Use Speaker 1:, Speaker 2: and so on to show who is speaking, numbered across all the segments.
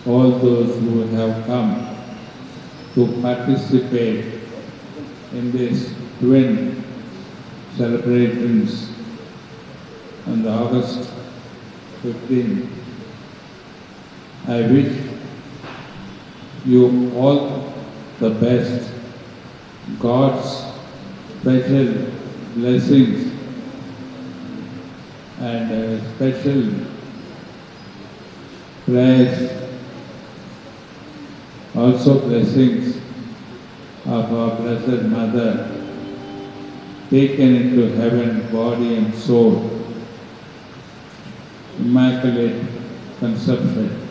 Speaker 1: all those who have come to participate in this twin celebrations on the August 15th. I wish you all the best, God's special blessings and special prayers, also blessings of our Blessed Mother, taken into heaven, body and soul, Immaculate Conception.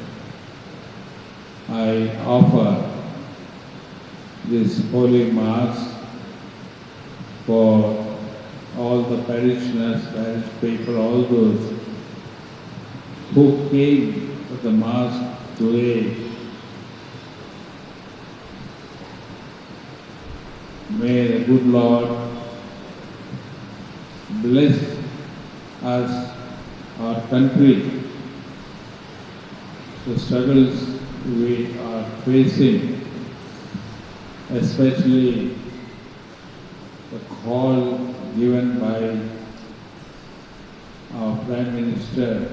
Speaker 1: I offer this Holy Mass for all the parishioners, parish people, all those who came to the Mass today. May the good Lord bless us, our country, the struggles we are facing, especially the call given by our Prime Minister,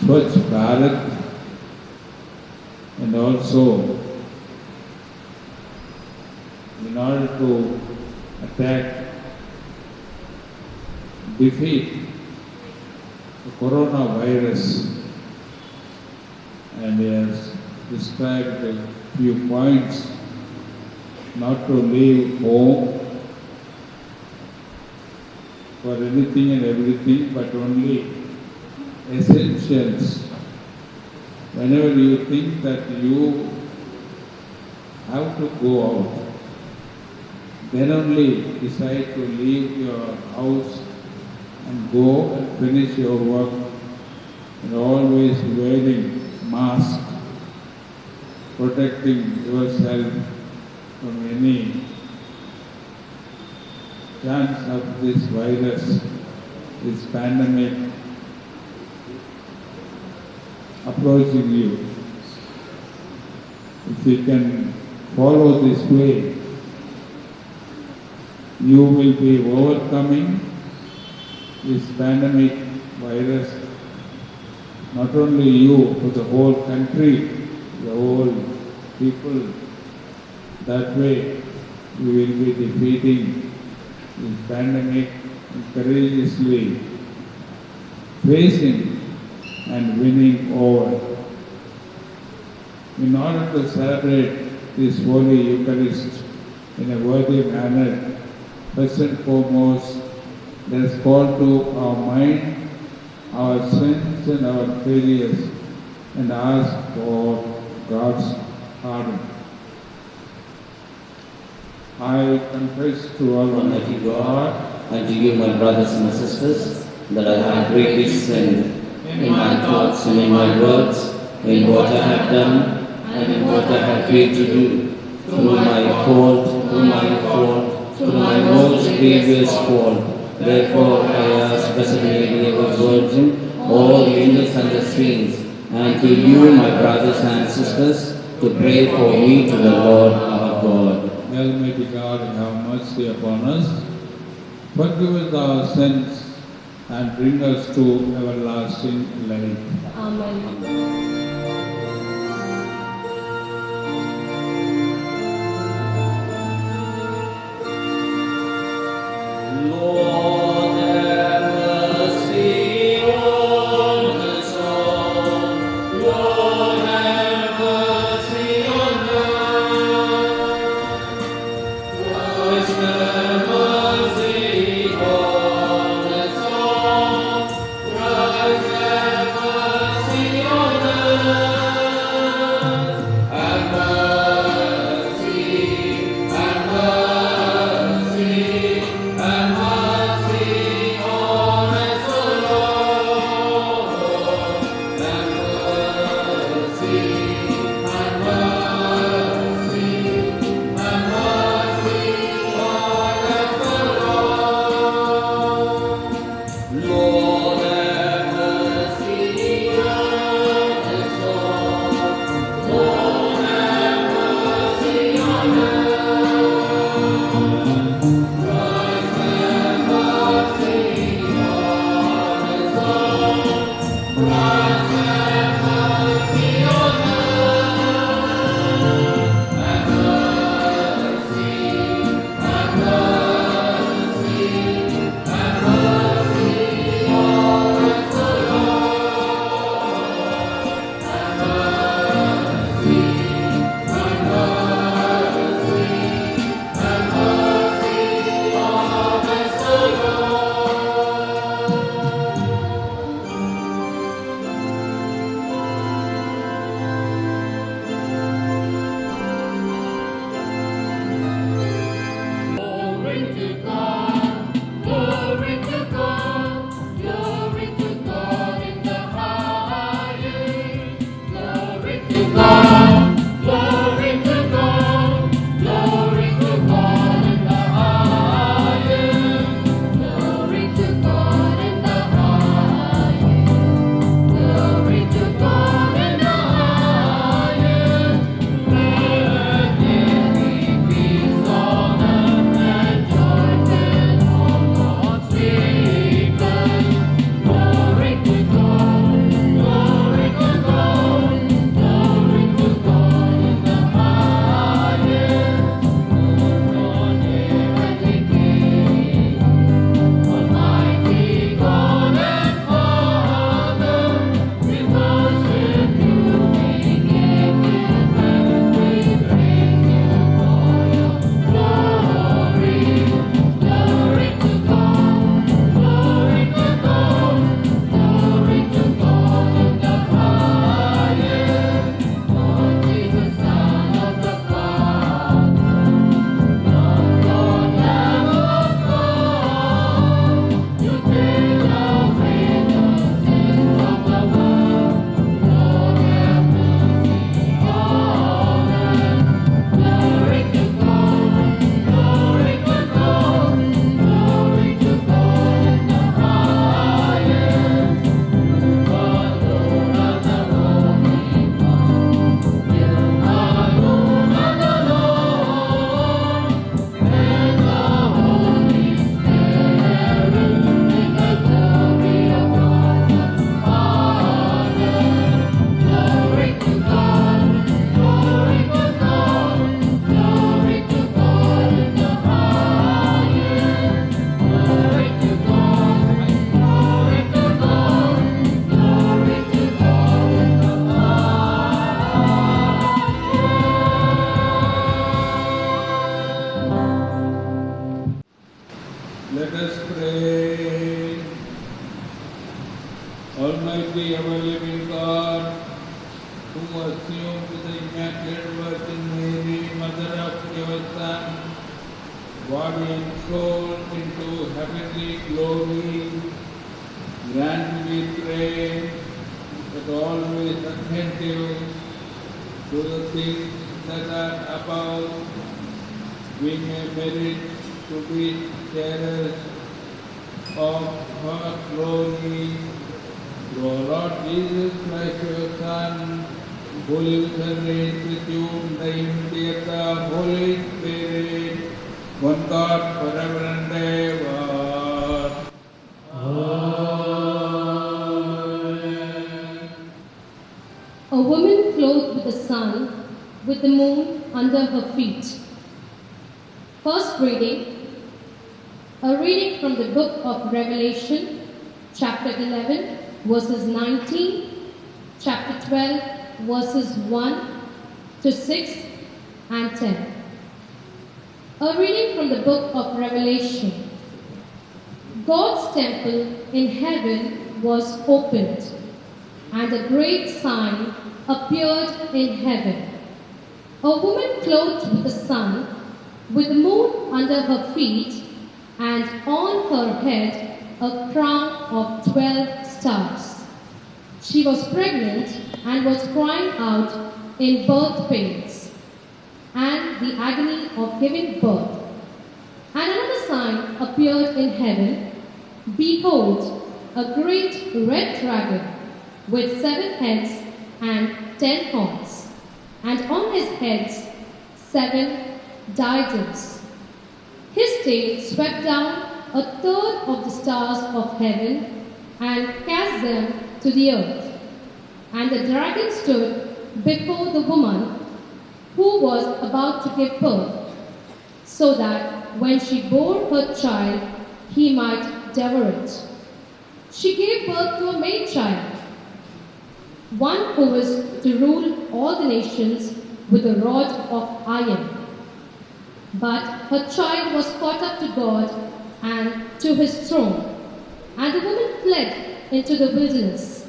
Speaker 1: Swachh Bharat, and also in order to attack, defeat the coronavirus, and he has described a few points: not to leave home for anything and everything, but only essentials. Whenever you think that you have to go out, then only decide to leave your house and go and finish your work, and always wearing mask, protecting yourself from any chance of this virus, this pandemic approaching you. If you can follow this way, you will be overcoming this pandemic virus, not only you, but the whole country, the whole people. That way, we will be defeating this pandemic and courageously facing and winning over. In order to celebrate this Holy Eucharist in a worthy manner, first and foremost, let us call to our mind our sins and our failures and ask for God's pardon. I confess to Almighty God
Speaker 2: and to you, my brothers and sisters, that I have greatly sinned in my thoughts and in my words, in what I have done and in what I have failed to do, through my fault, through my most grievous fault. Therefore, I ask Blessed Mary, ever Virgin, all the angels and the saints, and to you, my brothers and sisters, to pray for me to the Lord our God.
Speaker 1: Almighty God, have mercy upon us, forgive us our sins, and bring us to everlasting life.
Speaker 3: Amen.
Speaker 2: Lord, have mercy on us all. Lord, have mercy on us. Christ, have mercy on us all. Christ, have mercy on us.
Speaker 1: Let us pray. Almighty, ever living God, who assumed the Immaculate Virgin Mary, Mother of your Son, body and soul into heavenly glory, grant, we pray, that always attentive to the things that are above, we may merit to be sharers of her glory. Through our Lord Jesus Christ, your Son, who lives and reigns with you in the unity of the Holy Spirit, one God, forever and ever.
Speaker 3: A woman clothed with the sun, with the moon under her feet. First reading, a reading from the book of Revelation, chapter 11, verses 19, chapter 12, verses 1 to 6 and 10. A reading from the book of Revelation. God's temple in heaven was opened, and a great sign appeared in heaven. A woman clothed with the sun, with the moon under her feet, and on her head a crown of 12 stars. She was pregnant and was crying out in birth pains and the agony of giving birth. And another sign appeared in heaven. Behold, a great red dragon with 7 heads and 10 horns, and on his heads 7 diadems. His tail swept down a third of the stars of heaven and cast them to the earth. And the dragon stood before the woman who was about to give birth, so that when she bore her child, he might devour it. She gave birth to a male child, one who was to rule all the nations with a rod of iron. But her child was caught up to God and to his throne. And the woman fled into the wilderness,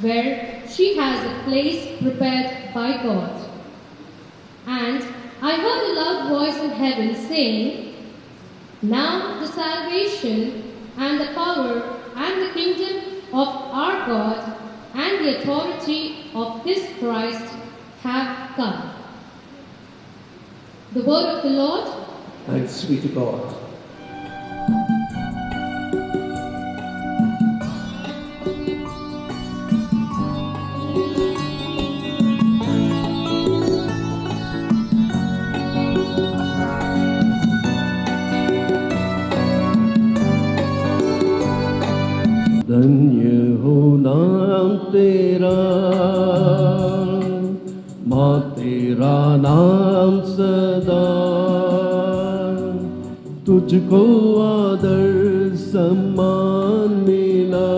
Speaker 3: where she has a place prepared by God. And I heard a loud voice in heaven saying, Now the salvation and the power and the kingdom of our God and the authority of his Christ have come. The word of the Lord.
Speaker 2: Thanks be to God. धन्य हो नाम तेरा, माँ तेरा नाम सदा, तुझको आदर सम्मान मिला,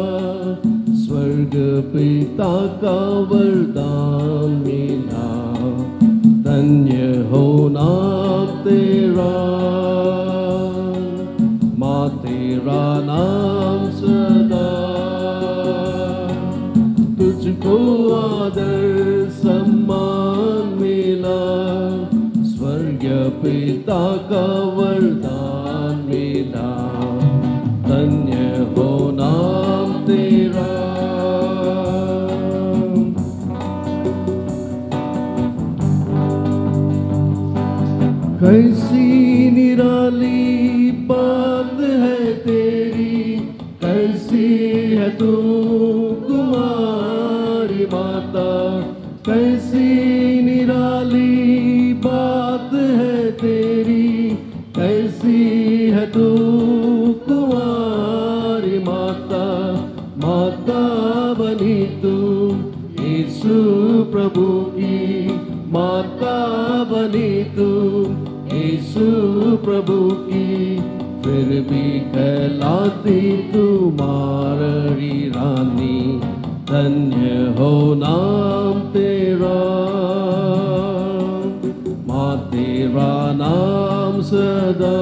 Speaker 2: स्वर्ग पिता का वरदान मिला। धन्य हो नाम तेरा, माँ तेरा नाम सदा, तुझको आदर सम्मान मिला, स्वर्ग पिता का वरदान मिला। धन्य हो नाम तेरा। कैसी निराली बात है तेरी, कैसी है तू कुमारी माता। कैसी निराली बात है तेरी, कैसी है तू कुमारी माता। माता बनी तू यीशु प्रभु की, माता बनी तू यीशु प्रभु की। फिर भी कहलाती तू मारी रानी। धन्य हो नाम तेरा, माँ तेरा नाम सदा।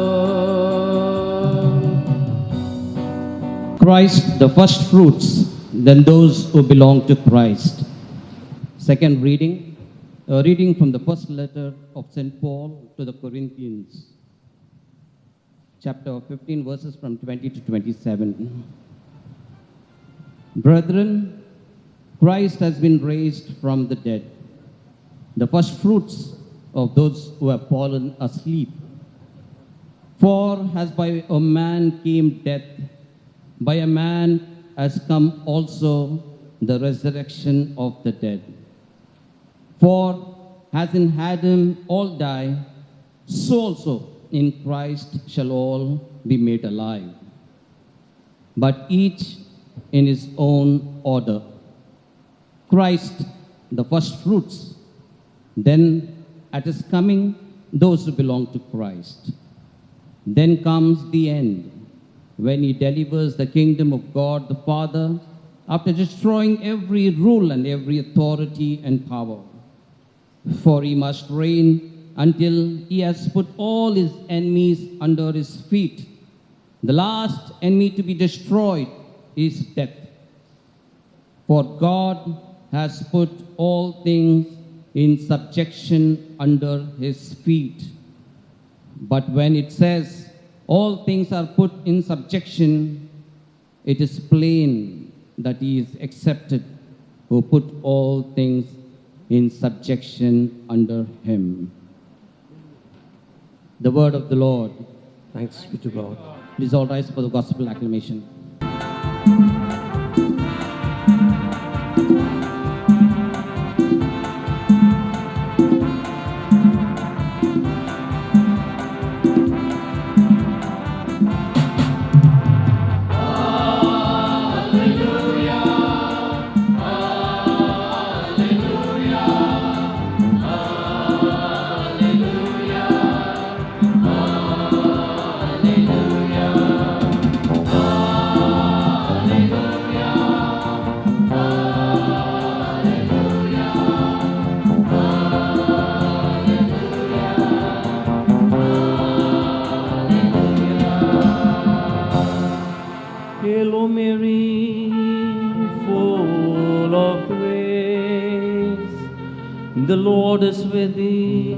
Speaker 4: Christ the first fruits, then those who belong to Christ. Second reading, a reading from the first letter of St. Paul to the Corinthians, chapter 15, verses from 20 to 27. Brethren, Christ has been raised from the dead, the first fruits of those who have fallen asleep. For as by a man came death, by a man has come also the resurrection of the dead. For as in Adam all die, so also in Christ shall all be made alive, but each in his own order. Christ the first fruits, then at his coming those who belong to Christ. Then comes the end, when he delivers the kingdom of God the Father, after destroying every rule and every authority and power. For he must reign until he has put all his enemies under his feet. The last enemy to be destroyed is death. For God has put all things in subjection under his feet. But when it says all things are put in subjection, it is plain that he is accepted who put all things in subjection under him. The word of the Lord.
Speaker 2: Thanks be to God.
Speaker 4: Please all rise for the gospel acclamation.
Speaker 5: Hail, Mary, full of grace, the Lord is with thee.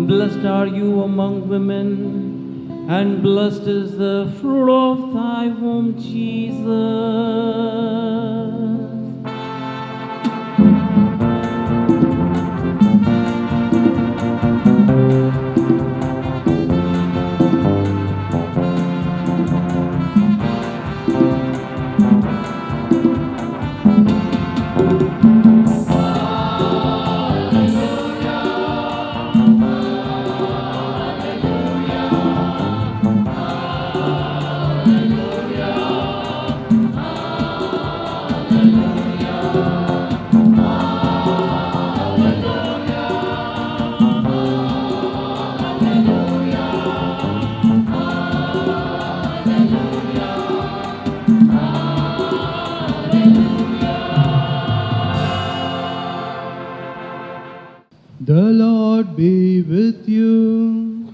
Speaker 5: Blessed are you among women, and blessed is the fruit of thy womb, Jesus.
Speaker 6: The Lord be with you.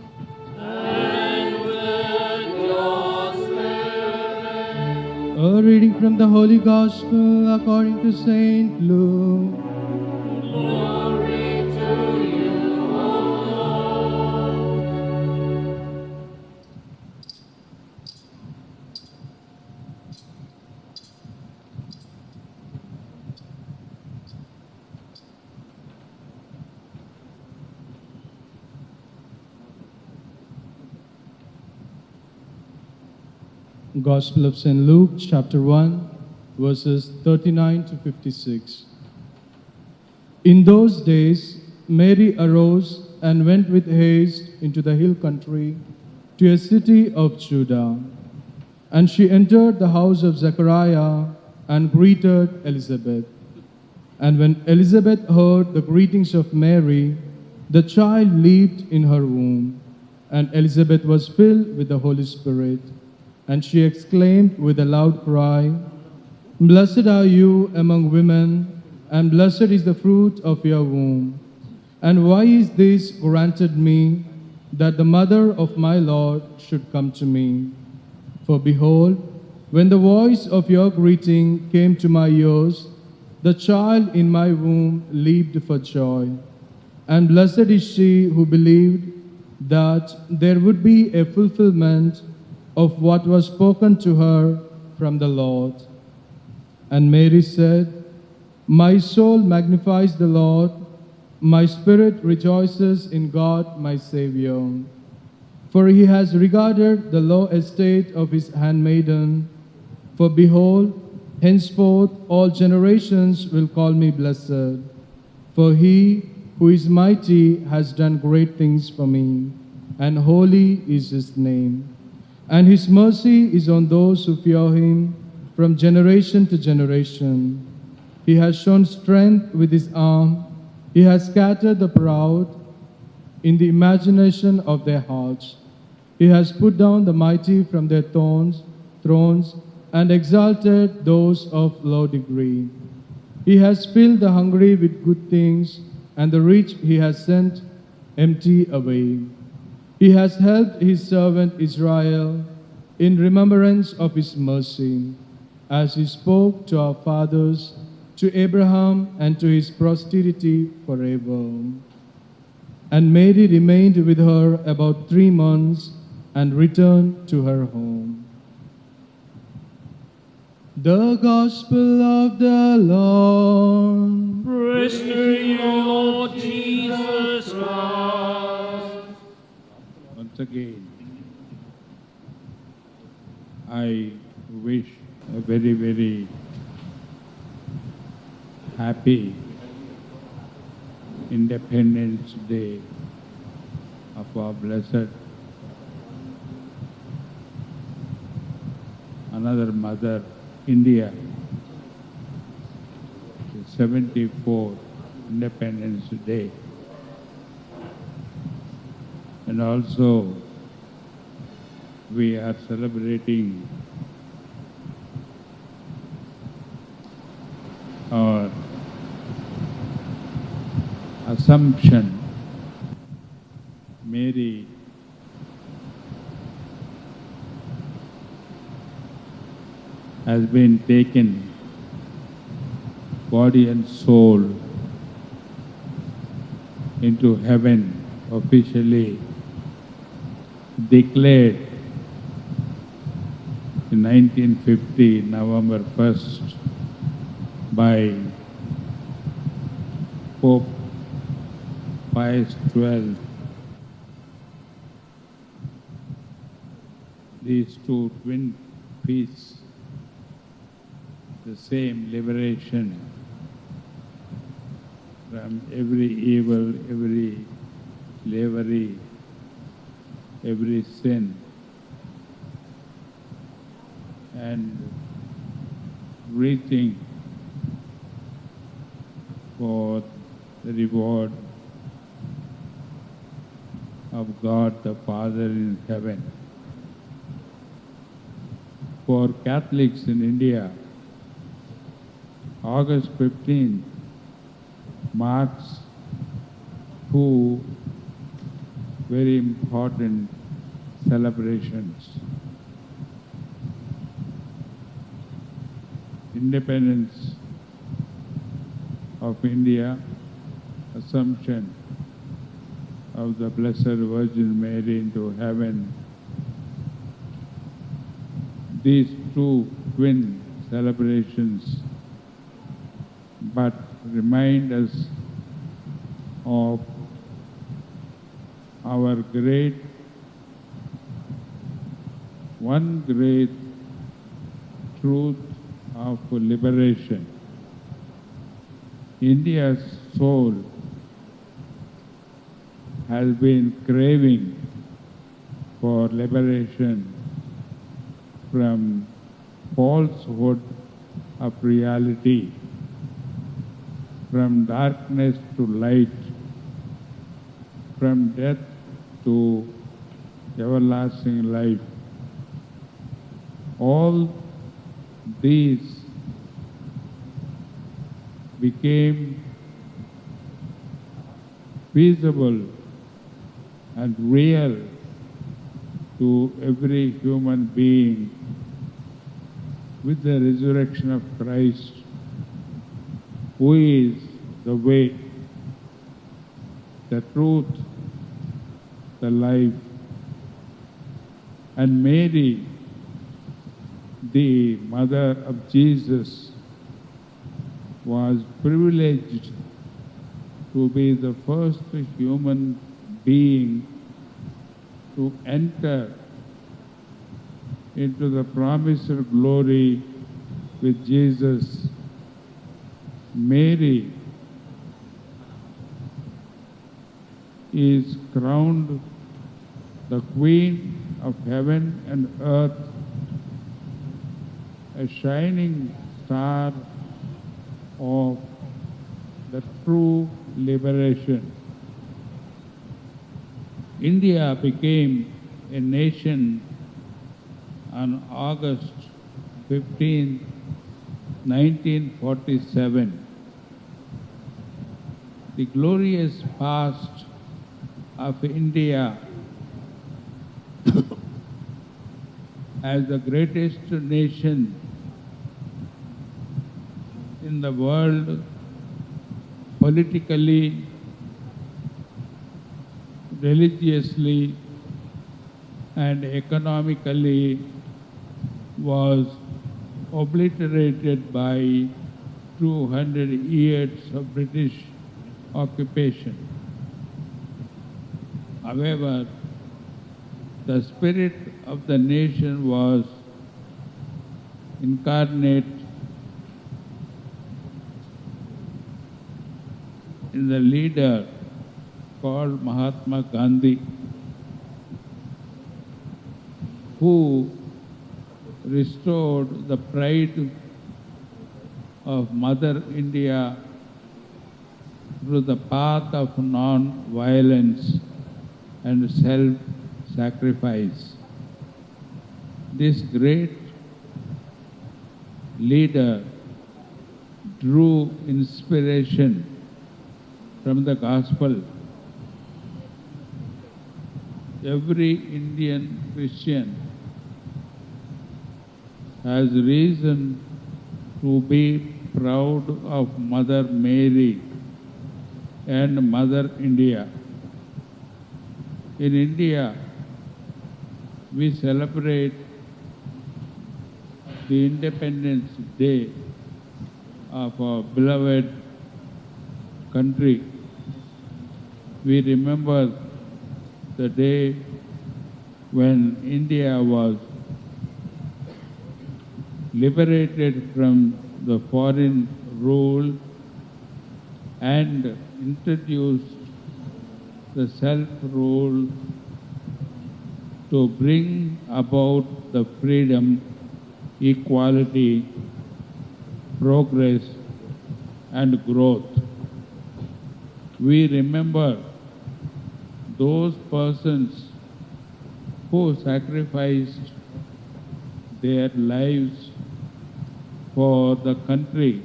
Speaker 5: And with your spirit.
Speaker 6: A reading from the Holy Gospel according to Saint Luke.
Speaker 5: Glory to you, O Lord.
Speaker 6: Gospel of St. Luke, chapter 1, verses 39 to 56. In those days, Mary arose and went with haste into the hill country to a city of Judah. And she entered the house of Zechariah and greeted Elizabeth. And when Elizabeth heard the greetings of Mary, the child leaped in her womb, and Elizabeth was filled with the Holy Spirit. And she exclaimed with a loud cry, "Blessed are you among women, and blessed is the fruit of your womb. And why is this granted me, that the mother of my Lord should come to me? For behold, When the voice of your greeting came to my ears, the child in my womb leaped for joy. And blessed is she who believed that there would be a fulfillment of what was spoken to her from the Lord. And Mary said, My soul magnifies the Lord, my spirit rejoices in God my Savior. For he has regarded the low estate of his handmaiden. For behold, henceforth all generations will call me blessed. For he who is mighty has done great things for me, and holy is his name. And his mercy is on those who fear him from generation to generation. He has shown strength with his arm. He has scattered the proud in the imagination of their hearts. He has put down the mighty from their thrones, and exalted those of low degree. He has filled the hungry with good things, and the rich he has sent empty away. He has helped his servant Israel in remembrance of his mercy, as he spoke to our fathers, to Abraham and to his posterity forever. And Mary remained with her about 3 months and returned to her home. The Gospel of the Lord.
Speaker 5: Praise to you, Lord Jesus Christ.
Speaker 1: Once again, I wish a very, very happy Independence Day of our blessed another mother, India, the 74th Independence Day. And also, we are celebrating our Assumption. Mary has been taken, body and soul, into heaven, officially declared in 1950, November 1st, by Pope Pius XII. These two twin feasts, the same liberation from every evil, every slavery, every sin, and reaching for the reward of God the Father in heaven. For Catholics in India, August 15th marks two very important celebrations. Independence of India, Assumption of the Blessed Virgin Mary into heaven. These two twin celebrations but remind us of our one great truth of liberation. India's soul has been craving for liberation from falsehood of reality, from darkness to light, from death to everlasting life. All these became feasible and real to every human being with the resurrection of Christ, who is the way, the truth, the life. And Mary, the mother of Jesus, was privileged to be the first human being to enter into the promised glory with Jesus. Mary is crowned the Queen of heaven and earth, a shining star of the true liberation. India became a nation on August 15, 1947. The glorious past of India as the greatest nation in the world, politically, religiously, and economically, was obliterated by 200 years of British occupation. However, the spirit of the nation was incarnate in the leader called Mahatma Gandhi, who restored the pride of Mother India through the path of non-violence and self-sacrifice. This great leader drew inspiration from the gospel. Every Indian Christian has reason to be proud of Mother Mary and Mother India. In India, we celebrate the Independence Day of our beloved country. We remember the day when India was liberated from the foreign rule and introduced the self-rule to bring about the freedom, equality, progress, and growth. We remember those persons who sacrificed their lives for the country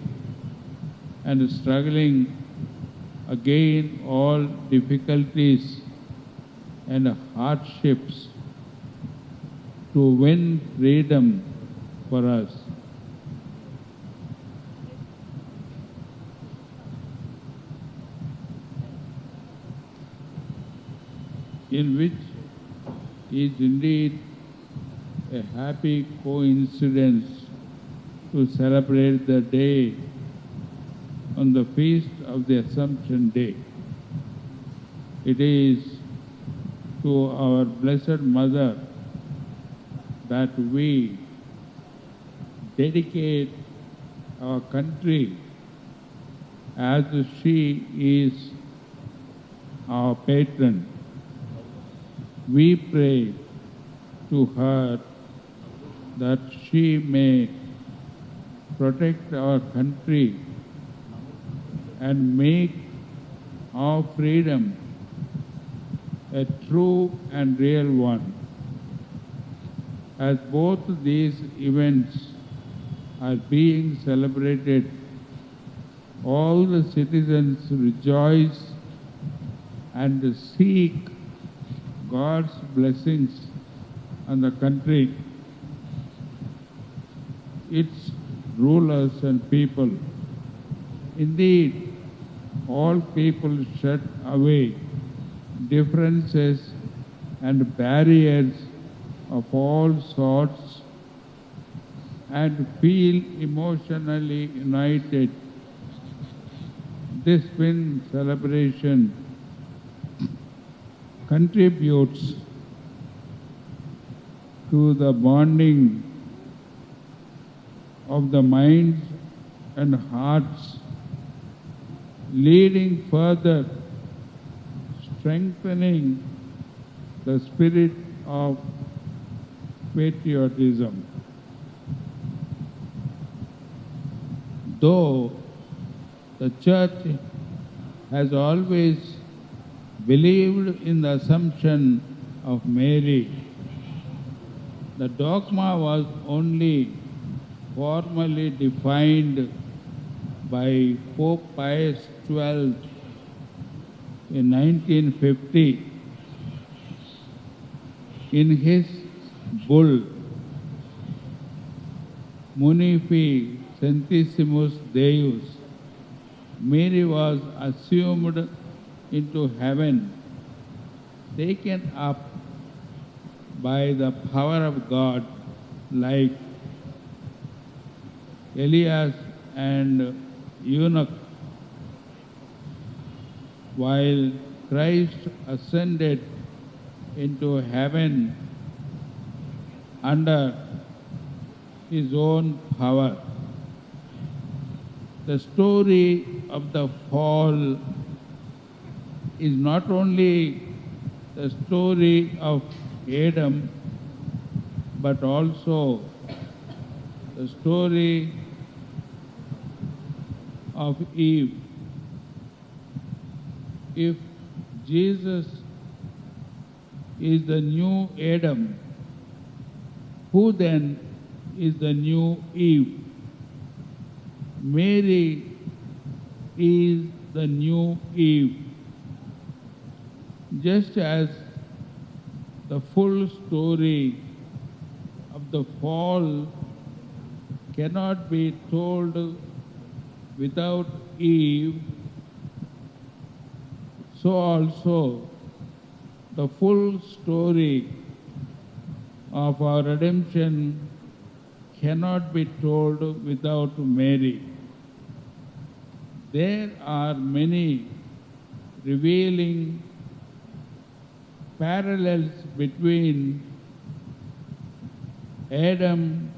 Speaker 1: and struggling against all difficulties and hardships to win freedom for us. In which is indeed a happy coincidence to celebrate the day on the feast of the Assumption Day. It is to our Blessed Mother that we dedicate our country, as she is our patron. We pray to her that she may protect our country and make our freedom a true and real one. As both these events are being celebrated, all the citizens rejoice and seek God's blessings on the country. its rulers and people. Indeed, all people shut away differences and barriers of all sorts and feel emotionally united. This twin celebration contributes to the bonding of the minds and hearts, leading further, strengthening the spirit of patriotism. Though the Church has always believed in the Assumption of Mary, the dogma was only formally defined by Pope Pius XII in 1950 in his bull Munifi Centesimus Deus. Mary was assumed into heaven, taken up by the power of God like Elias and eunuch, while Christ ascended into heaven under his own power. The story of the fall is not only the story of Adam, but also the story of Eve. If Jesus is the new Adam, who then is the new Eve? Mary is the new Eve. Just as the full story of the fall cannot be told without Eve, so also the full story of our redemption cannot be told without Mary. There are many revealing parallels between Adam,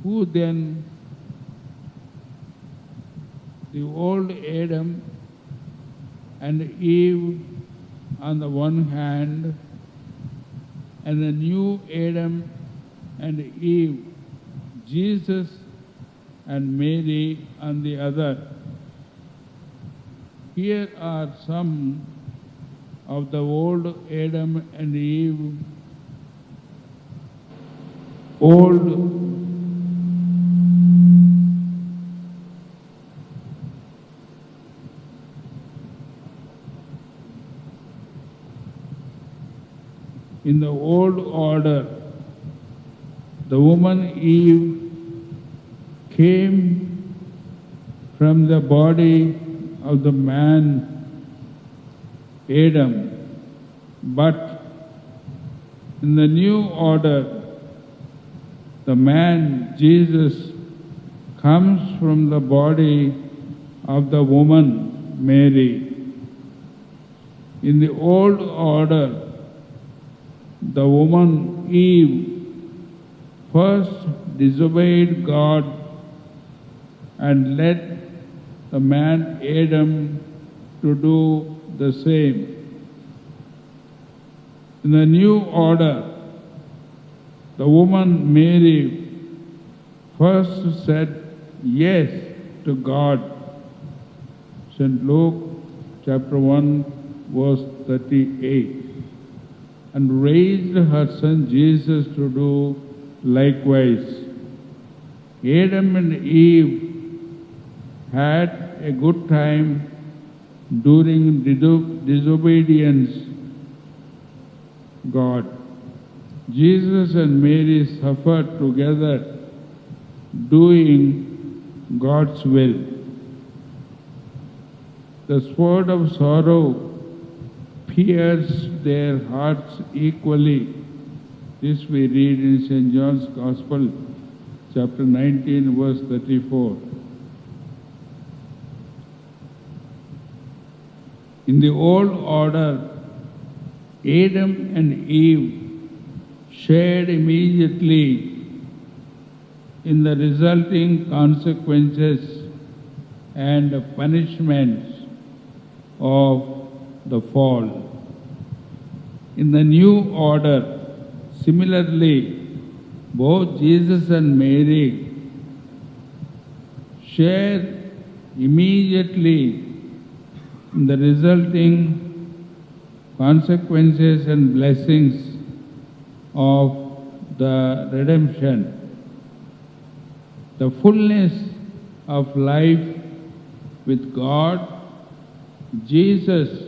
Speaker 1: who then the old Adam, and Eve on the one hand, and the new Adam and Eve, Jesus and Mary on the other. Here are some of the old Adam and Eve, in the old order. The woman Eve came from the body of the man Adam, but in the new order, the man Jesus comes from the body of the woman Mary. In the old order, the woman Eve first disobeyed God and led the man Adam to do the same. In the new order, the woman Mary first said yes to God. St. Luke chapter 1 verse 38. And raised her son Jesus to do likewise. Adam and Eve had a good time during disobedience God. Jesus and Mary suffered together doing God's will. The sword of sorrow pierced their hearts equally. This we read in St. John's Gospel, chapter 19, verse 34. In the old order, Adam and Eve shared immediately in the resulting consequences and punishments of the fall. In the new order, similarly, both Jesus and Mary share immediately in the resulting consequences and blessings of the redemption. The fullness of life with God, Jesus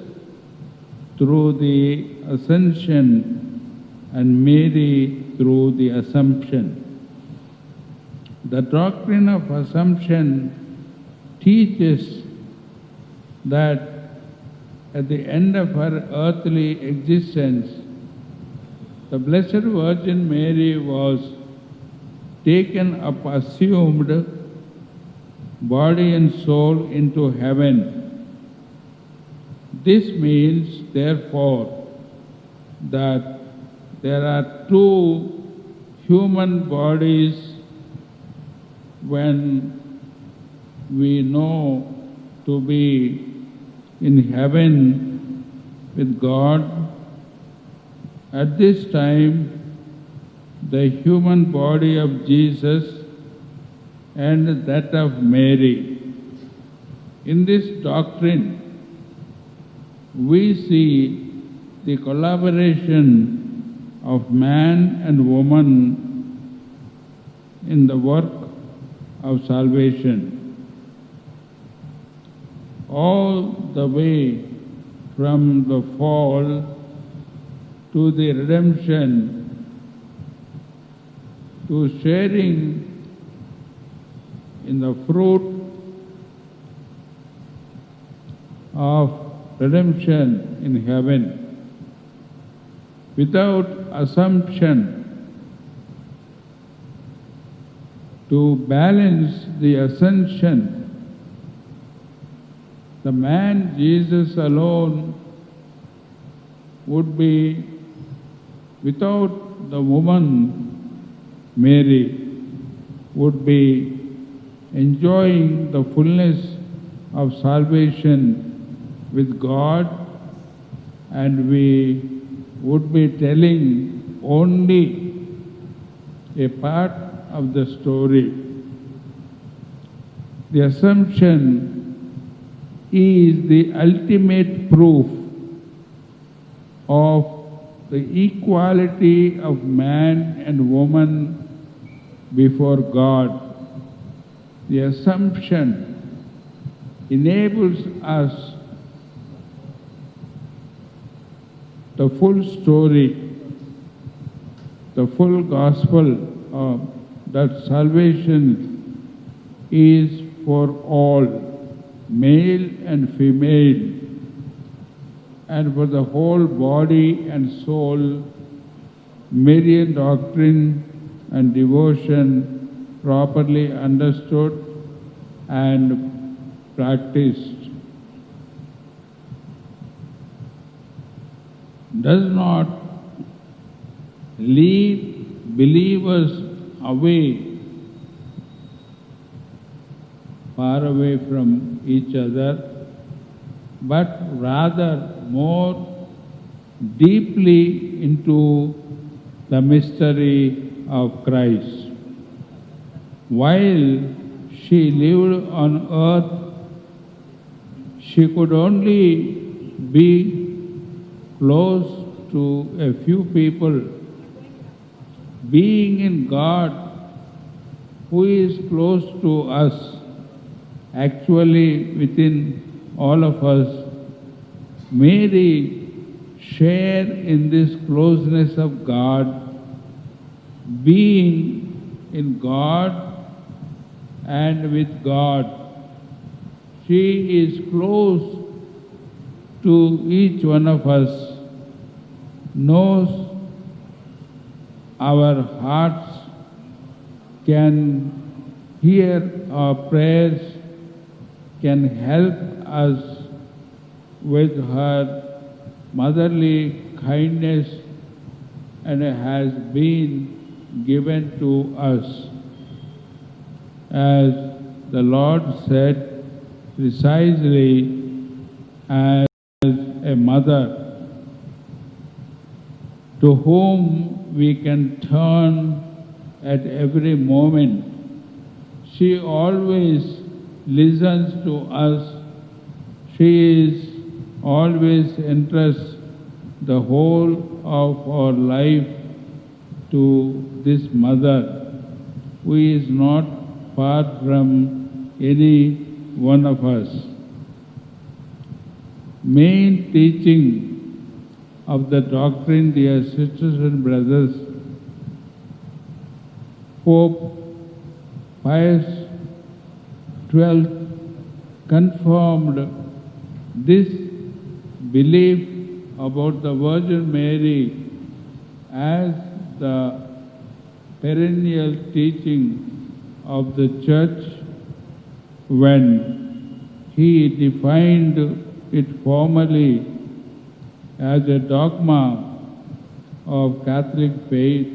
Speaker 1: through the ascension and Mary through the assumption. The doctrine of assumption teaches that at the end of her earthly existence, the Blessed Virgin Mary was taken up, assumed, body and soul into heaven. This means, therefore, that there are two human bodies when we know to be in heaven with God. At this time, the human body of Jesus and that of Mary. In this doctrine, we see the collaboration of man and woman in the work of salvation. All the way from the fall to the redemption, to sharing in the fruit of redemption in heaven. Without assumption, to balance the ascension, the man Jesus alone would be, without the woman Mary, would be enjoying the fullness of salvation with God, and we would be telling only a part of the story. The assumption is the ultimate proof of the equality of man and woman before God. The assumption enables us the full story, the full gospel that salvation is for all, male and female, and for the whole body and soul, Marian doctrine and devotion properly understood and practiced. Does not lead believers away, far away from each other, but rather more deeply into the mystery of Christ. While she lived on earth, she could only be close to a few people. Being in God, who is close to us, actually within all of us, Mary share in this closeness of God, being in God and with God. She is close to each one of us, knows our hearts, can hear our prayers, can help us with her motherly kindness, and has been given to us. As the Lord said, precisely as a mother to whom we can turn at every moment. She always listens to us. She is always entrusts the whole of our life to this mother, who is not far from any one of us. Main teaching of the doctrine, dear sisters and brothers, Pope Pius XII confirmed this belief about the Virgin Mary as the perennial teaching of the Church when he defined it formally as a dogma of Catholic faith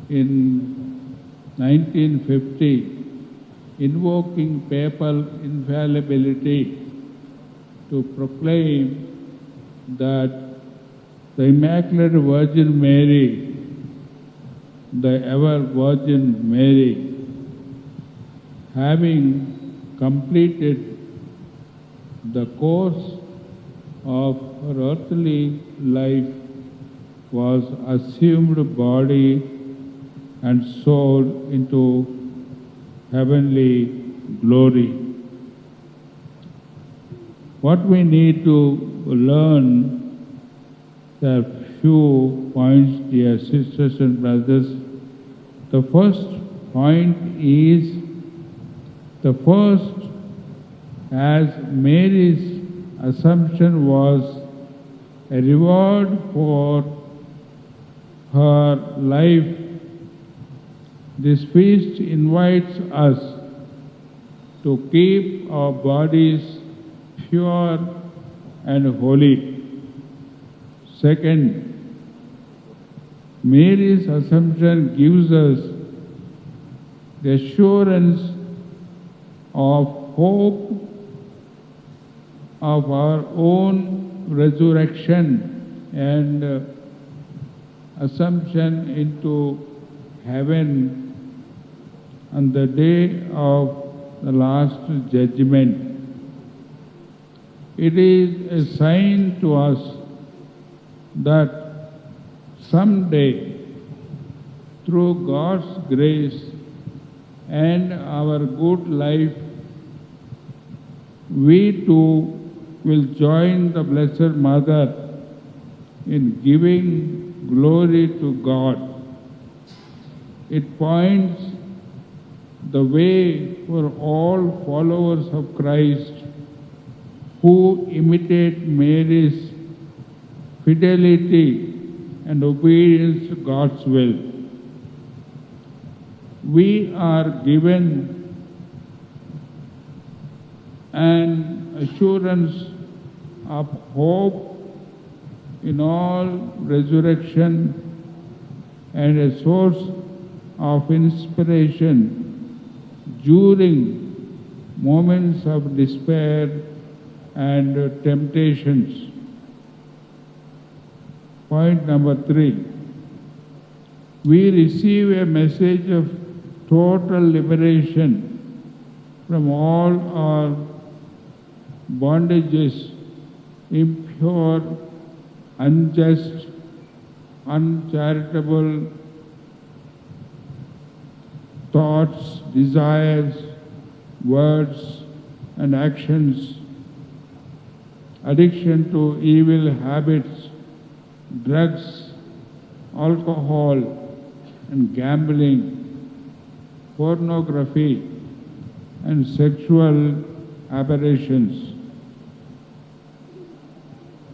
Speaker 1: in 1950, invoking papal infallibility to proclaim that the Immaculate Virgin Mary, the ever Virgin Mary, having completed the course of her earthly life, was assumed body and soul into heavenly glory. What we need to learn, there are few points, dear sisters and brothers. The first point is, as Mary's Assumption was a reward for her life, this feast invites us to keep our bodies pure and holy. Second, Mary's Assumption gives us the assurance of hope of our own resurrection and assumption into heaven on the day of the last judgment. It is a sign to us that someday, through God's grace and our good life, we too will join the Blessed Mother in giving glory to God. It points the way for all followers of Christ who imitate Mary's fidelity and obedience to God's will. We are given an assurance of hope in all resurrection and a source of inspiration during moments of despair and temptations. Point number 3. We receive a message of total liberation from all our bondages, impure, unjust, uncharitable thoughts, desires, words, and actions, addiction to evil habits, drugs, alcohol, and gambling, pornography, and sexual aberrations.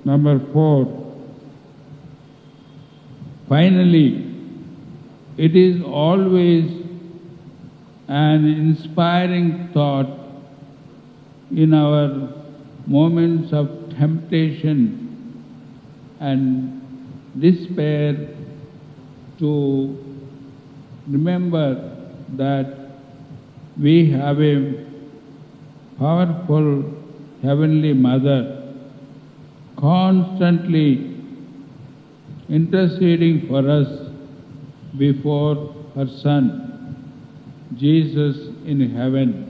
Speaker 1: Number 4, finally, it is always an inspiring thought in our moments of temptation and despair to remember that we have a powerful Heavenly Mother constantly interceding for us before her Son, Jesus in heaven.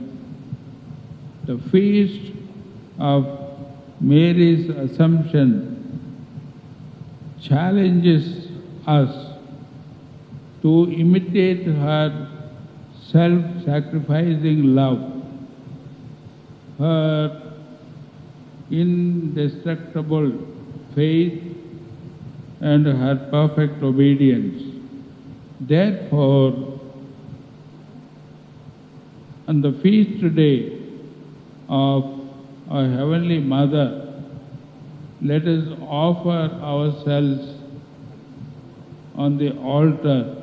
Speaker 1: The feast of Mary's Assumption challenges us to imitate her self-sacrificing love, her indestructible faith, and her perfect obedience. Therefore, on the feast day of our Heavenly Mother, let us offer ourselves on the altar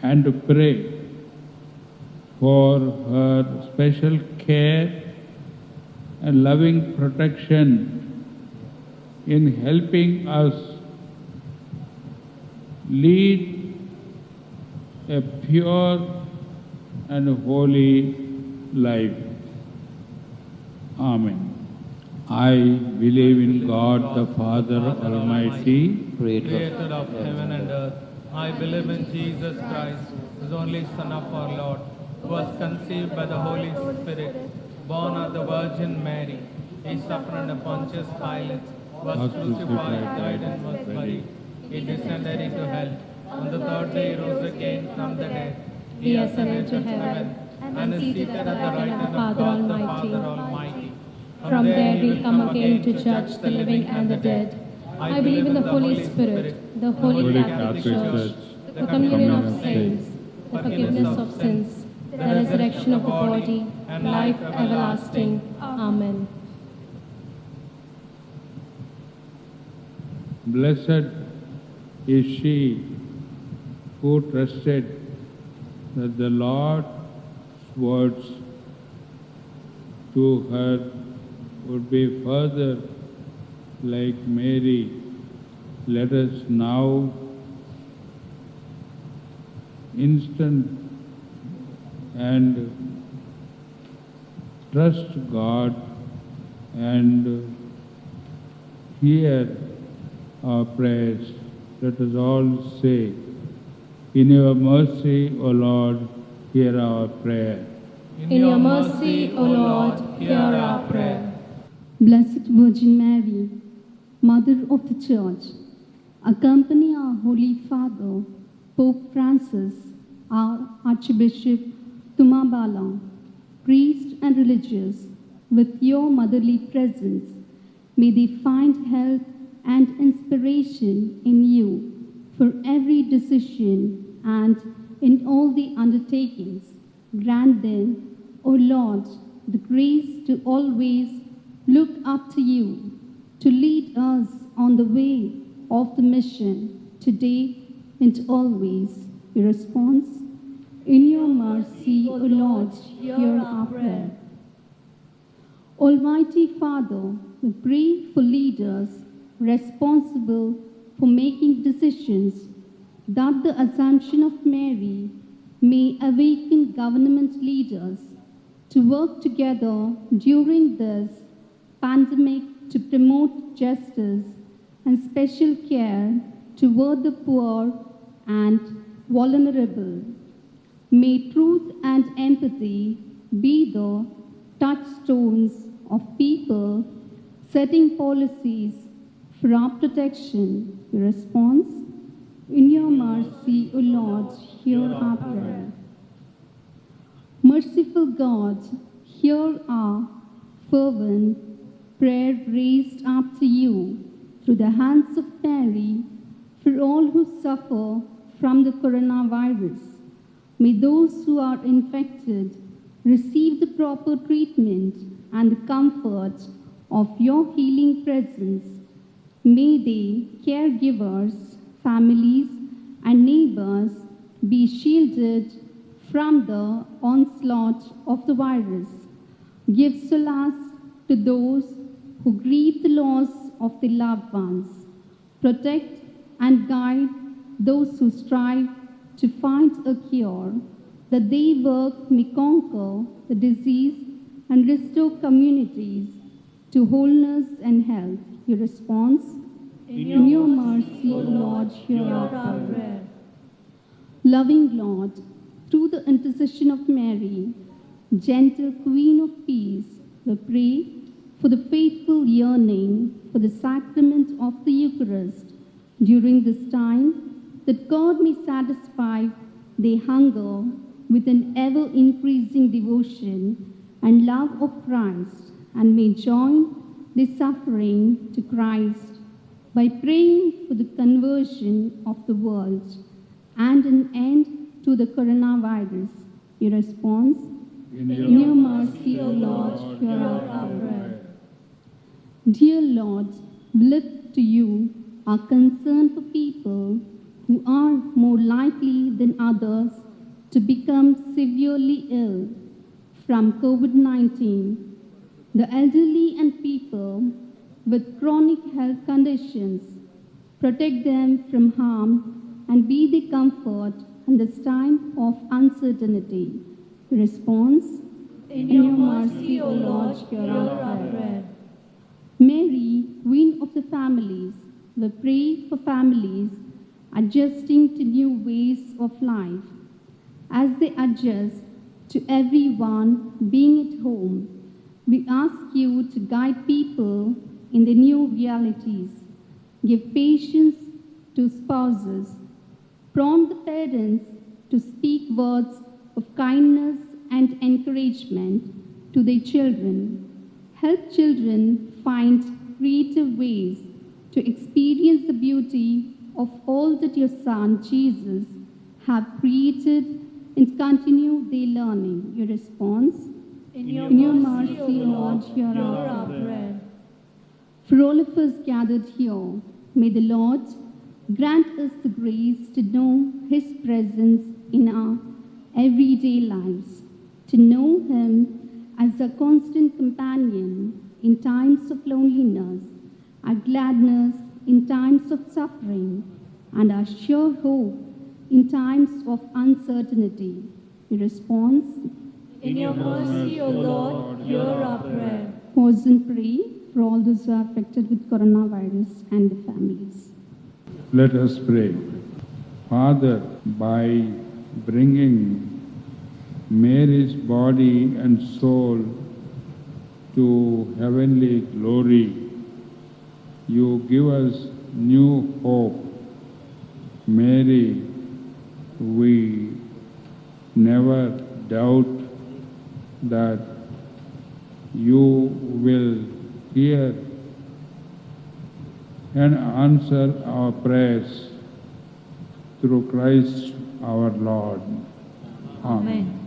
Speaker 1: and pray for her special care and loving protection in helping us lead a pure and holy life. Amen. I believe in God the Father Almighty,
Speaker 2: Creator
Speaker 5: of heaven and earth. I believe in Jesus Christ, His only Son of our Lord, who was conceived by the Holy Spirit, born of the Virgin Mary. He suffered under Pontius Pilate, was crucified, died, and was buried. He descended into hell. On the third day He rose again from the dead. He ascended to heaven and is seated at the right hand of God the Father Almighty.
Speaker 3: From there He will come again to judge the living and the dead. I believe in the Holy Spirit, the Holy Catholic Church, the communion of saints, the forgiveness of sins, the resurrection of the body, and life everlasting. Amen.
Speaker 1: Blessed is she who trusted that the Lord's words to her would be further like Mary. Let us now instant and trust God and hear our prayers. Let us all say, in your mercy, O Lord, hear our prayer.
Speaker 3: In your mercy, O Lord, hear our prayer.
Speaker 7: Blessed Virgin Mary, Mother of the Church, accompany our Holy Father, Pope Francis, our Archbishop Tumabala, priest and religious, with your motherly presence. May they find help and inspiration in you for every decision and in all the undertakings. Grant them, O Lord, the grace to always look up to you, to lead us on the way of the mission, today and always. Your response, in your mercy, O Lord, hear our prayer. Almighty Father, we pray for leaders responsible for making decisions, that the Assumption of Mary may awaken government leaders to work together during this pandemic to promote justice and special care toward the poor and vulnerable. May truth and empathy be the touchstones of people setting policies for our protection. Your response, in your mercy, O Lord, hear our prayer. Merciful God, hear our fervent prayer raised up to you through the hands of Mary for all who suffer from the coronavirus. May those who are infected receive the proper treatment and the comfort of your healing presence. May they, caregivers, families, and neighbors be shielded from the onslaught of the virus. Give solace to those who grieve the loss of their loved ones. Protect and guide those who strive to find a cure, that their work may conquer the disease and restore communities to wholeness and health. Your response? In your mercy, O Lord, hear our prayer. Loving Lord, through the intercession of Mary, gentle Queen of Peace, we pray for the faithful yearning for the sacrament of the Eucharist during this time, that God may satisfy their hunger with an ever-increasing devotion and love of Christ, and may join their suffering to Christ by praying for the conversion of the world and an end to the coronavirus. Your response? In your mercy, O Lord, hear our prayer. Dear Lord, we lift to you our concern for people who are more likely than others to become severely ill from COVID-19, the elderly and people with chronic health conditions. Protect them from harm and be their comfort in this time of uncertainty. Response? In your mercy, O Lord, hear our prayer. Mary, Queen of the families, we pray for families adjusting to new ways of life. As they adjust to everyone being at home, we ask you to guide people in the new realities. Give patience to spouses. Prompt the parents to speak words of kindness and encouragement to their children. Help children find creative ways to experience the beauty of all that your Son, Jesus, have created and continue their learning. Your response? In your mercy, O Lord, hear our prayer. For all of us gathered here, may the Lord grant us the grace to know His presence in our everyday lives, to know Him as a constant companion in times of loneliness, our gladness in times of suffering, and our sure hope in times of uncertainty. Your response?
Speaker 8: In your mercy, O Lord, hear our prayer.
Speaker 7: Pause and pray for all those who are affected with coronavirus and the families.
Speaker 1: Let us pray. Father, by bringing Mary's body and soul to heavenly glory, you give us new hope. Mary, we never doubt that you will hear and answer our prayers through Christ our Lord. Amen.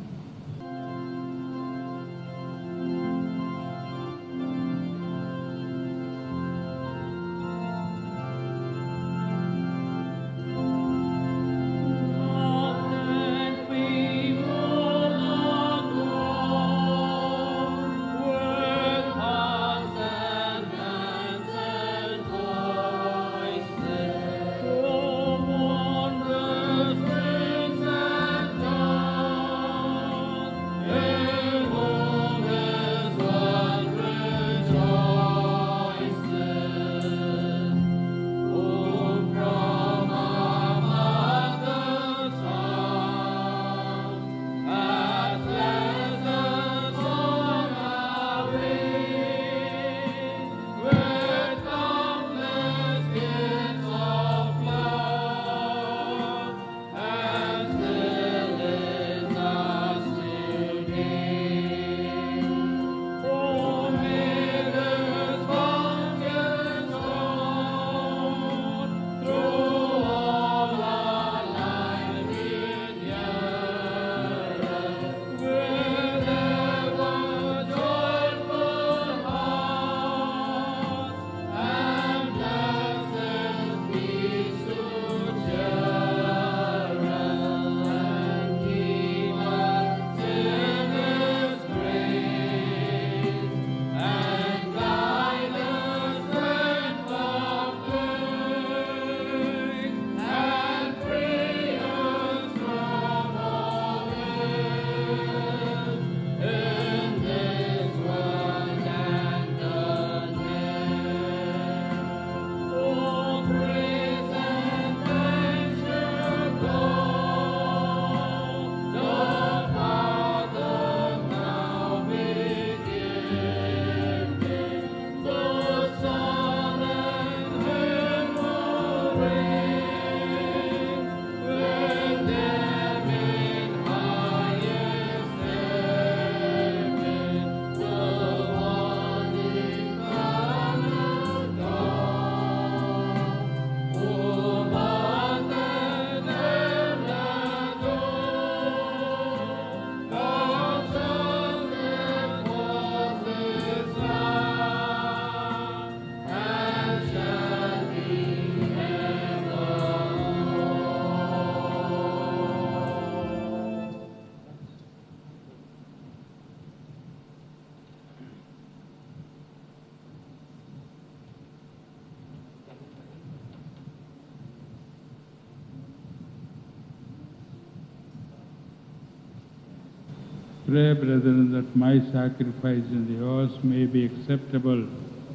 Speaker 1: Pray, brethren, that my sacrifice and yours may be acceptable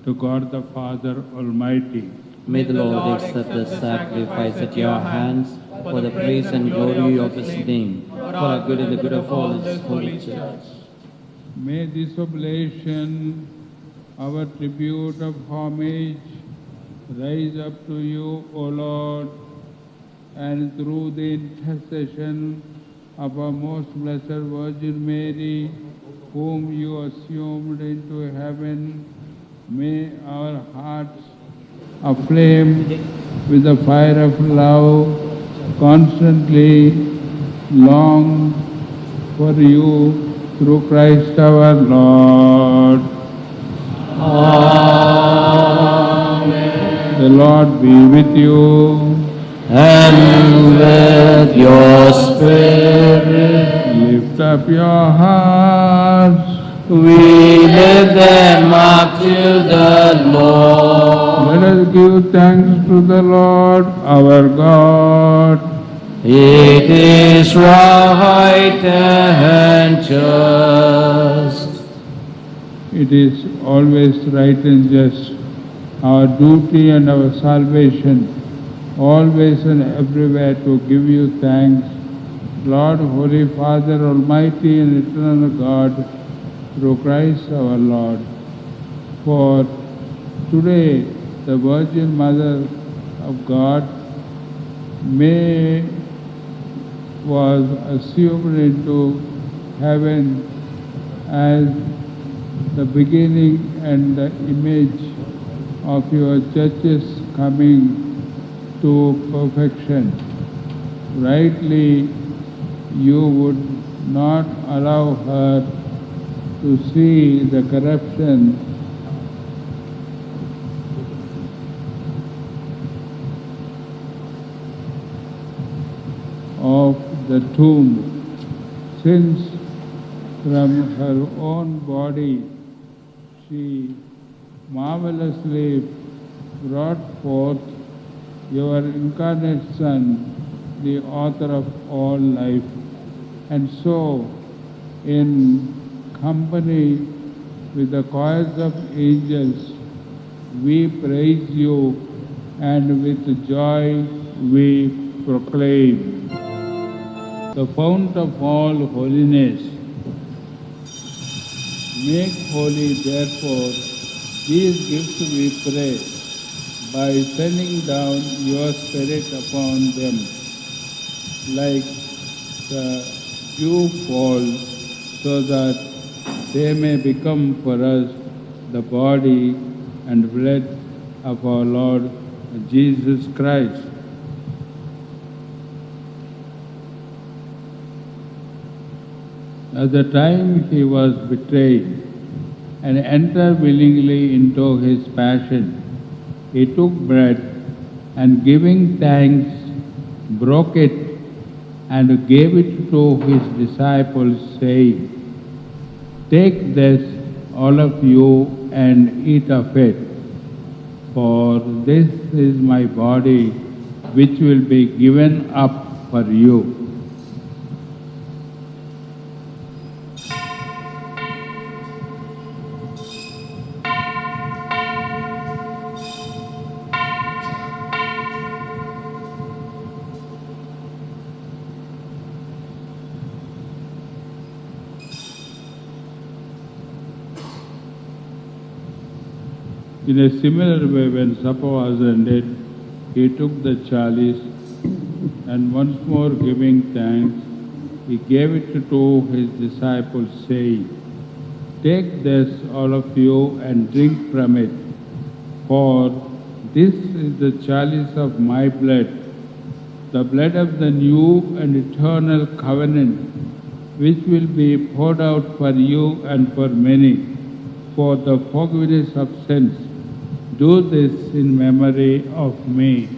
Speaker 1: to God the Father Almighty.
Speaker 2: May the Lord accept the sacrifice at your hands for the praise and glory of his name, for our good and the good of all his holy church.
Speaker 1: May this oblation, our tribute of homage, rise up to you, O Lord, and through the intercession of our most blessed Virgin Mary, whom you assumed into heaven, may our hearts, aflame with the fire of love, constantly long for you through Christ our Lord.
Speaker 2: Amen.
Speaker 1: The Lord be with you.
Speaker 2: And with your spirit,
Speaker 1: Lift up your hearts.
Speaker 2: we lift them up to the Lord.
Speaker 1: Let us give thanks to the Lord our God.
Speaker 2: It is right and just.
Speaker 1: It is always right and just, our duty and our salvation, always and everywhere to give you thanks, Lord, Holy Father, Almighty and Eternal God, through Christ our Lord. For today, the Virgin Mother of God was assumed into heaven as the beginning and the image of your church's coming to perfection. Rightly, you would not allow her to see the corruption of the tomb, since from her own body she marvelously brought forth your incarnate Son, the author of all life. And so, in company with the choirs of angels, we praise you, and with joy we proclaim. The fount of all holiness, make holy, therefore, these gifts we pray, by sending down your Spirit upon them, like the dew fall, so that they may become for us the body and blood of our Lord Jesus Christ. At the time he was betrayed and entered willingly into his passion, he took bread and, giving thanks, broke it and gave it to his disciples, saying, "Take this, all of you, and eat of it, for this is my body, which will be given up for you." In a similar way, when supper was ended, he took the chalice, and once more giving thanks, he gave it to his disciples, saying, "Take this, all of you, and drink from it, for this is the chalice of my blood, the blood of the new and eternal covenant, which will be poured out for you and for many, for the forgiveness of sins. Do this in memory of me."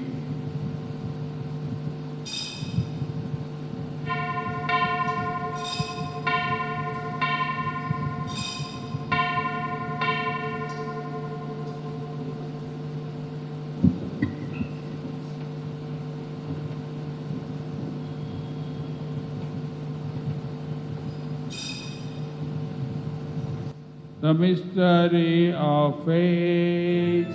Speaker 1: The mystery of faith.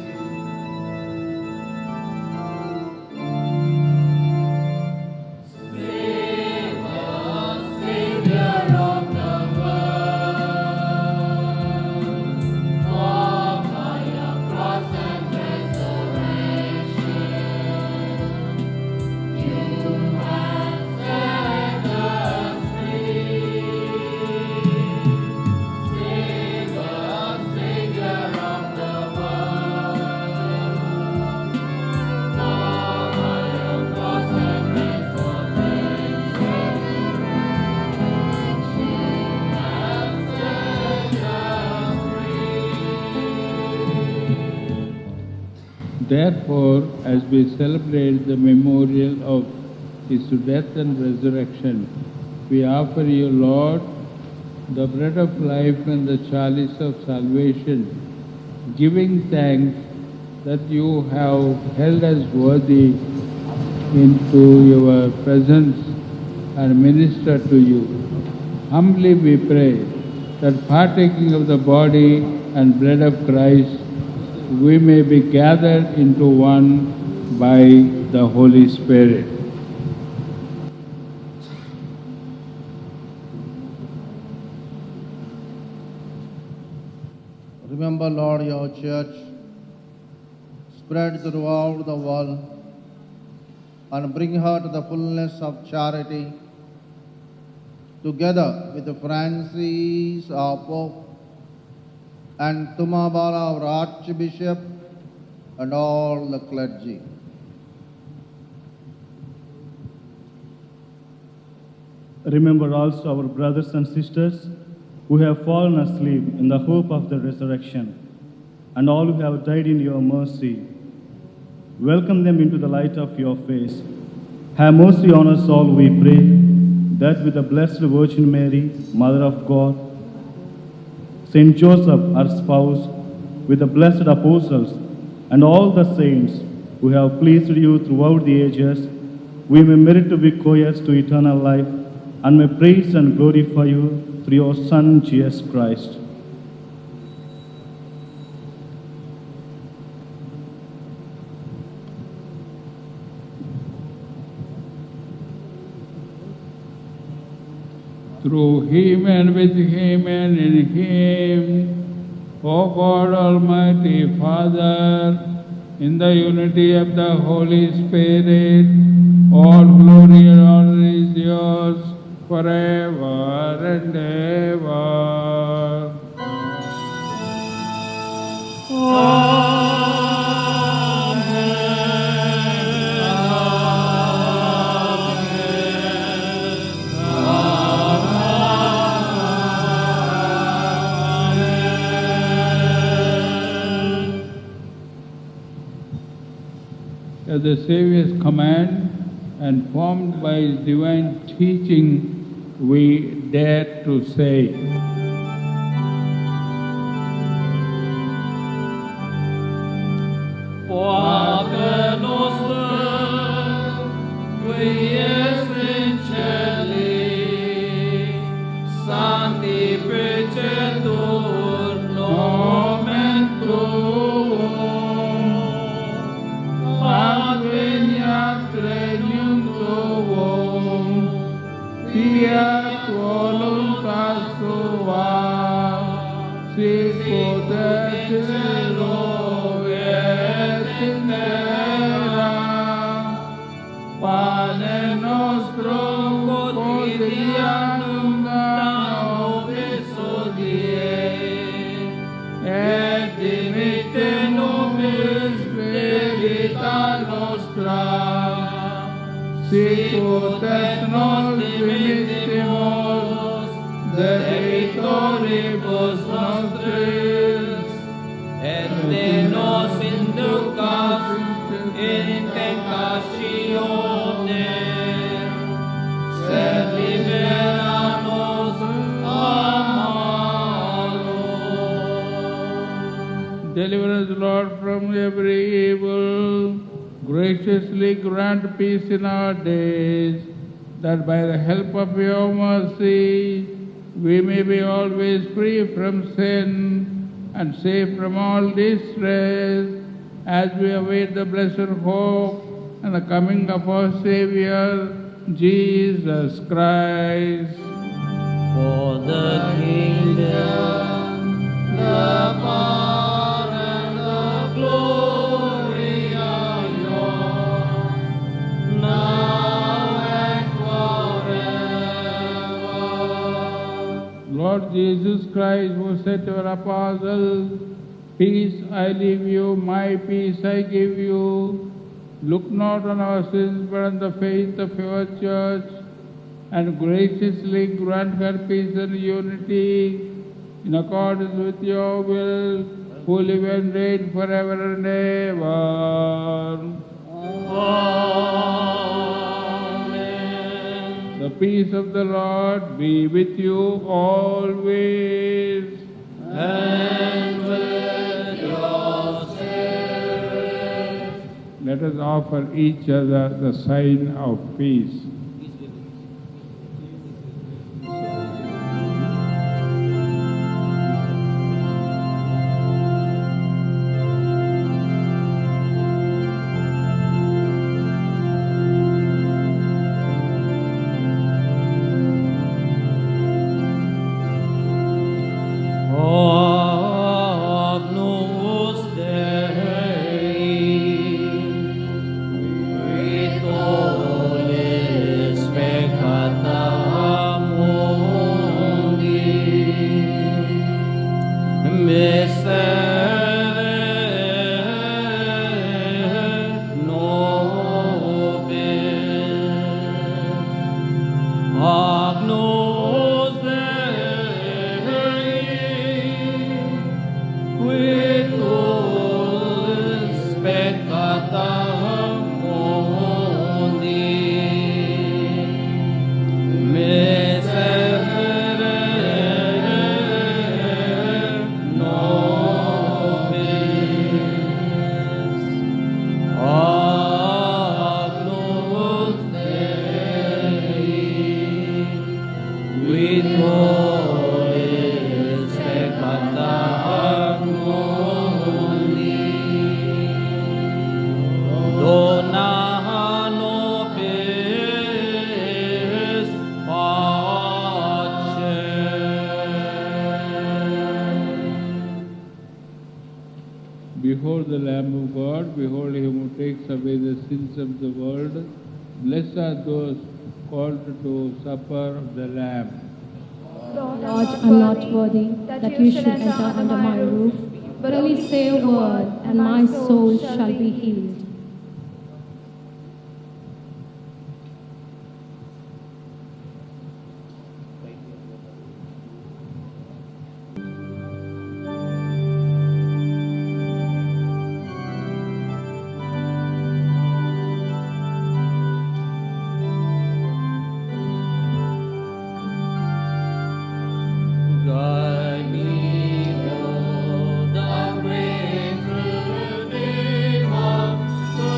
Speaker 1: Therefore, as we celebrate the memorial of His death and resurrection, we offer you, Lord, the bread of life and the chalice of salvation, giving thanks that you have held us worthy into your presence and minister to you. Humbly we pray that partaking of the body and blood of Christ, we may be gathered into one by the Holy Spirit.
Speaker 9: Remember, Lord, your church spread throughout the world and bring her to the fullness of charity, together with Francis, our Pope, and Tumabala, our Archbishop, and all the clergy.
Speaker 10: Remember also our brothers and sisters who have fallen asleep in the hope of the resurrection, and all who have died in your mercy. Welcome them into the light of your face. Have mercy on us all, we pray, that with the Blessed Virgin Mary, Mother of God, Saint Joseph, our spouse, with the blessed apostles and all the saints who have pleased you throughout the ages, we may merit to be co-heirs to eternal life and may praise and glorify you through your Son, Jesus Christ.
Speaker 1: Through Him and with Him and in Him, O God Almighty Father, in the unity of the Holy Spirit, all glory and honor is yours forever and ever. At the Saviour's command and formed by His divine teaching, we dare to say,
Speaker 5: Father nostrum, qui es in celi, sanctificetur nomen tuum, adveniat regnum tuum, fiat voluntas tua, sicut et in cielo et in terra. Pane nostrum quotidianum da nobis hodie, et dimitte nobis debita nostra, sicut et nos dimittimus debitoribus nostris, et ne nos inducas in tentationem, sed libera nos a malo. Deliver us, Lord, from every evil. Graciously grant peace in our days, that by the help of your mercy
Speaker 1: we may be always free from sin and safe from all distress, as we await the blessed hope and the coming of our Savior, Jesus Christ.
Speaker 2: For the kingdom, the power, and the glory are yours, now and forever.
Speaker 1: Lord Jesus Christ, who said to our apostles, "Peace I leave you, my peace I give you," look not on our sins, but on the faith of your church, and graciously grant her peace and unity, in accordance with your will, who live and reign forever and ever.
Speaker 2: Amen.
Speaker 1: The peace of the Lord be with you always.
Speaker 2: And with your spirit.
Speaker 1: Let us offer each other the sign of peace.
Speaker 2: Agnus Dei, quid olis peccata mundi, miserere nobis. Agnus Dei, quid olis peccata mundi, miserere nobis. Agnus Dei, quid olis peccata mundi, dona nobis pace.
Speaker 1: Behold the Lamb of God, behold him who takes away the sins of the world. Blessed are those called to supper of the Lamb.
Speaker 3: Lord, I'm not worthy that you should enter under my roof, but only say a word, and my soul shall be healed.
Speaker 2: Guide me, Lord, the way through the dim of the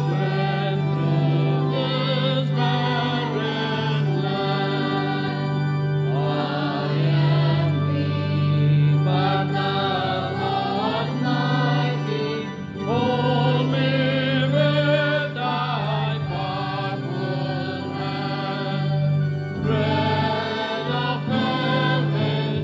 Speaker 2: great rivers, barren land. I am weak, but thou art mighty. Hold me with thy powerful hand. Bread of heaven,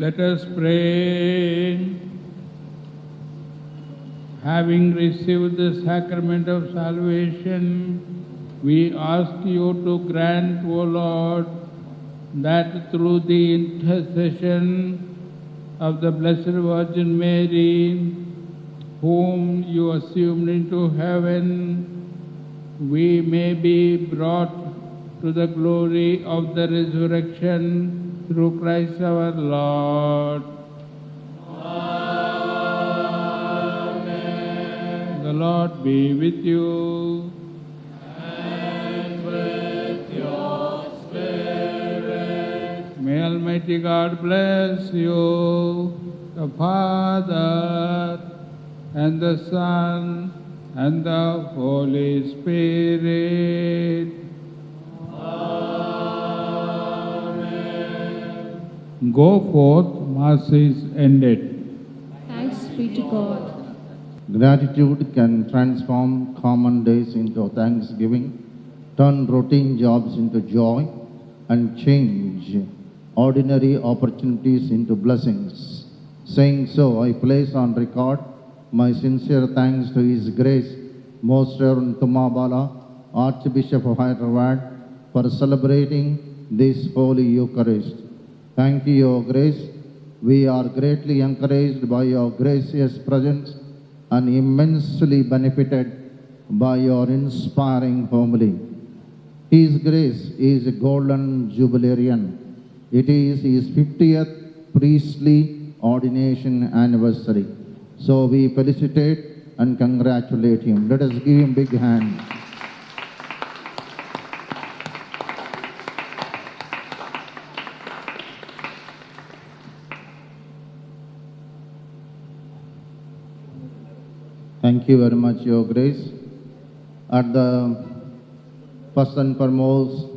Speaker 1: Let us pray. Having received the sacrament of salvation, we ask you to grant, O Lord, that through the intercession of the Blessed Virgin Mary, whom you assumed into heaven, we may be brought to the glory of the resurrection through Christ our Lord. The Lord be with you.
Speaker 5: And with your spirit.
Speaker 1: May Almighty God bless you, the Father, and the Son, and the Holy Spirit.
Speaker 5: Amen.
Speaker 1: Go forth, Mass is ended.
Speaker 8: Thanks be to God.
Speaker 9: Gratitude can transform common days into thanksgiving, turn routine jobs into joy, and change ordinary opportunities into blessings. Saying so, I place on record my sincere thanks to His Grace, Most Reverend Tumabala, Archbishop of Hyderabad, for celebrating this Holy Eucharist. Thank you, Your Grace. We are greatly encouraged by your gracious presence and immensely benefited by your inspiring homily. His Grace is a golden jubilarian. It is his 50th priestly ordination anniversary. So we felicitate and congratulate him. Let us give him a big hand. Thank you very much, Your Grace. At the first and foremost,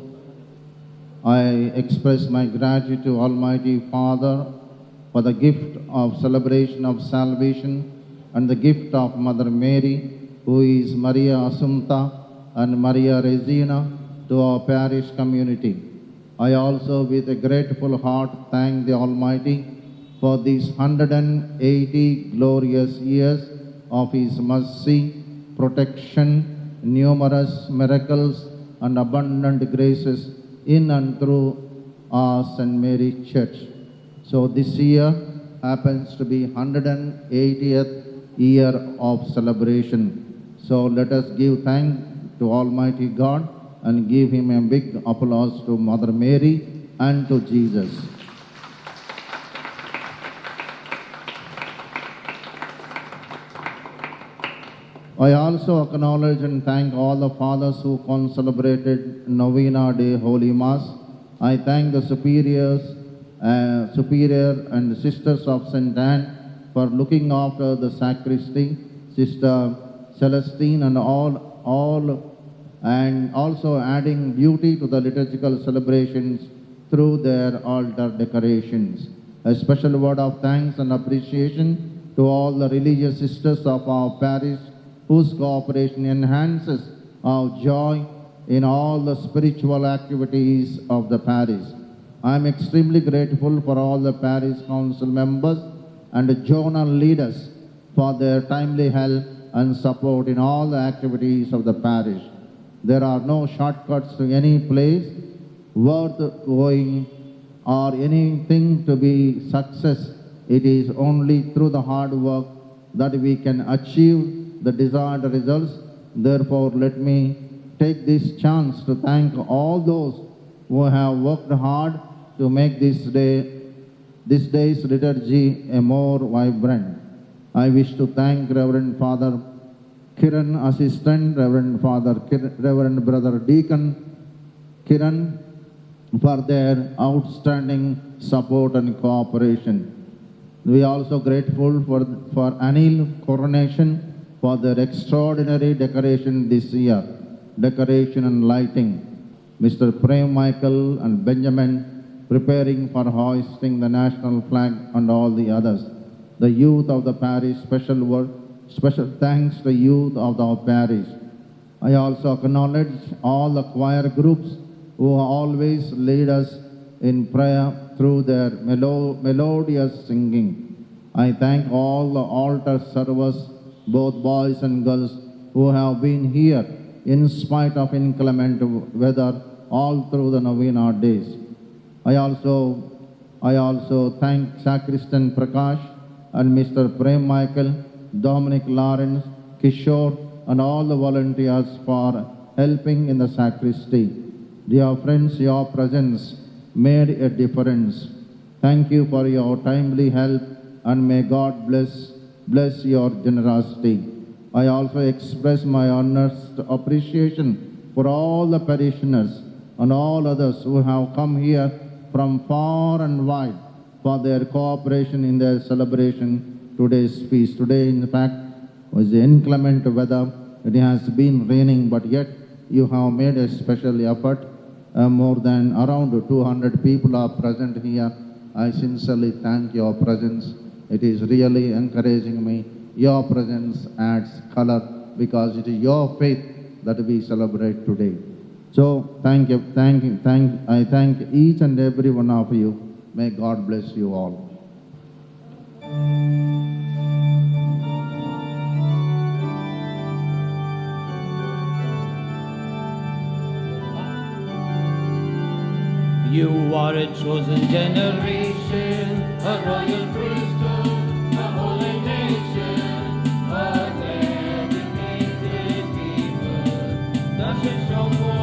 Speaker 9: I express my gratitude to Almighty Father for the gift of celebration of salvation and the gift of Mother Mary, who is Maria Assumpta and Maria Regina, to our parish community. I also, with a grateful heart, thank the Almighty for these 180 glorious years of His mercy, protection, numerous miracles, and abundant graces in and through our St. Mary Church. So this year happens to be 180th year of celebration. So let us give thanks to Almighty God and give Him a big applause to Mother Mary and to Jesus. I also acknowledge and thank all the fathers who celebrated Novena Day Holy Mass. I thank the superior and sisters of St. Anne for looking after the sacristy, Sister Celestine and and also adding beauty to the liturgical celebrations through their altar decorations. A special word of thanks and appreciation to all the religious sisters of our parish, whose cooperation enhances our joy in all the spiritual activities of the parish. I am extremely grateful for all the parish council members and zonal leaders for their timely help and support in all the activities of the parish. There are no shortcuts to any place worth going or anything to be success. It is only through the hard work that we can achieve the desired results. Therefore, let me take this chance to thank all those who have worked hard to make this day's liturgy a more vibrant. I wish to thank Reverend Father Kiran, Assistant, Reverend Brother Deacon Kiran, for their outstanding support and cooperation. We are also grateful for Anil Coronation for their extraordinary decoration this year, decoration and lighting. Mr. Prem Michael and Benjamin preparing for hoisting the national flag and all the others. The youth of the parish, special thanks to the youth of our parish. I also acknowledge all the choir groups who always lead us in prayer through their melodious singing. I thank all the altar servers, both boys and girls, who have been here in spite of inclement weather all through the novena days. I also thank Sacristan Prakash and Mr. Prem Michael, Dominic Lawrence, Kishore, and all the volunteers for helping in the sacristy. Dear friends, your presence made a difference. Thank you for your timely help, and may God bless your generosity. I also express my earnest appreciation for all the parishioners and all others who have come here from far and wide for their cooperation in their celebration today's feast. Today, in fact, was inclement weather. It has been raining, but yet you have made a special effort. More than around 200 people are present here. I sincerely thank your presence. It is really encouraging me. Your presence adds color because it is your faith that we celebrate today. So thank you, I thank each and every one of you. May God bless you all.
Speaker 2: You are a chosen generation, a royal priesthood, a holy nation, a dedicated people, that should show forth